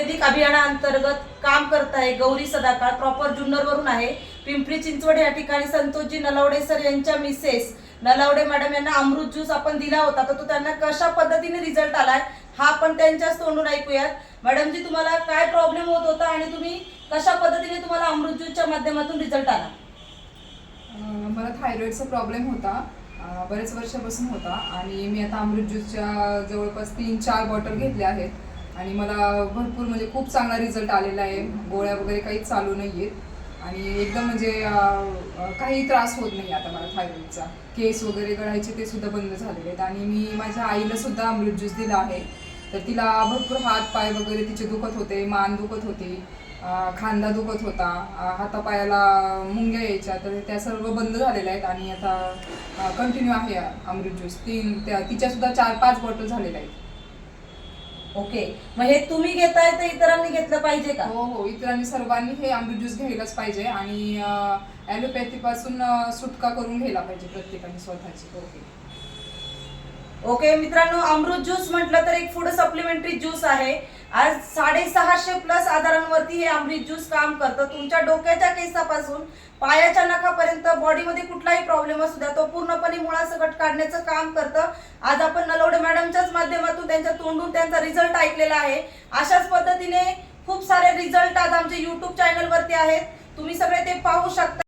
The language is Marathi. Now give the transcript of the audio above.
आयुर्वेदिक अभियानाअंतर्गत काम करत आहे गौरी सदाकाळ, प्रॉपर जुन्नरवरून आहे, पिंपरी चिंचवड या ठिकाणी संतोषजी नलावडे सर यांच्या मिसेस नलावडे मॅडम यांना अमृत ज्यूस आपण दिला होता, तर तो त्यांना कशा पद्धतीने रिझल्ट आलाय हा आपण त्यांच्याच तोंडून ऐकूयात. मॅडम जी, तुम्हाला काय प्रॉब्लेम होत होता आणि तुम्ही कशा पद्धतीने तुम्हाला अमृत ज्यूसच्या माध्यमातून रिझल्ट आला? मला थायरॉइडचा प्रॉब्लेम होता, बरेच वर्षापासून होता आणि मी आता अमृत ज्यूसच्या जवळपास 3-4 बॉटल घेतल्या आहेत आणि मला भरपूर म्हणजे खूप चांगला रिझल्ट आलेला आहे. गोळ्या वगैरे काहीच चालू नाही आहेत आणि एकदम म्हणजे काही त्रास होत नाही आता मला थायरॉइडचा. केस वगैरे गळायचे ते सुद्धा बंद झालेले आहेत आणि मी माझ्या आईला सुद्धा अमृत ज्यूस दिला आहे. तर तिला भरपूर हात पाय वगैरे तिचे दुखत होते, मान दुखत होती, खांदा दुखत होता, हातापायाला मुंग्या यायच्या, तर त्या सर्व बंद झालेल्या आहेत आणि आता कंटिन्यू आहे अमृत ज्यूस. तिच्या सुद्धा 4-5 बॉटल झालेल्या आहेत. ओके, मग हे तुम्ही घेताय तर इतरांनी घेतलं पाहिजे का? हो, इतरांनी सर्वांनी हे अमृत ज्यूस घ्यायलाच पाहिजे आणि ॲलोपॅथी पासून सुटका करून घ्यायला पाहिजे प्रत्येकाने स्वतःची. ओके मित्रांनो, अमृत ज्यूस म्हटलं तर एक फूड सप्लिमेंटरी ज्यूस आहे. आज 650+ आजारांवरती हे अमृत ज्यूस काम करतं. तुमच्या डोक्याच्या केसापासून पायाच्या नखापर्यंत बॉडीमध्ये कुठलाही प्रॉब्लेम असू द्या, तो पूर्णपणे मुळासकट काढण्याचं काम करतं. आज आपण नलावडे मॅडमच्याच माध्यमातून त्यांच्या तोंडून त्यांचा रिझल्ट ऐकलेला आहे. अशाच पद्धतीने खूप सारे रिझल्ट आज आमच्या YouTube चॅनलवरती आहेत, तुम्ही सगळे ते पाहू शकता.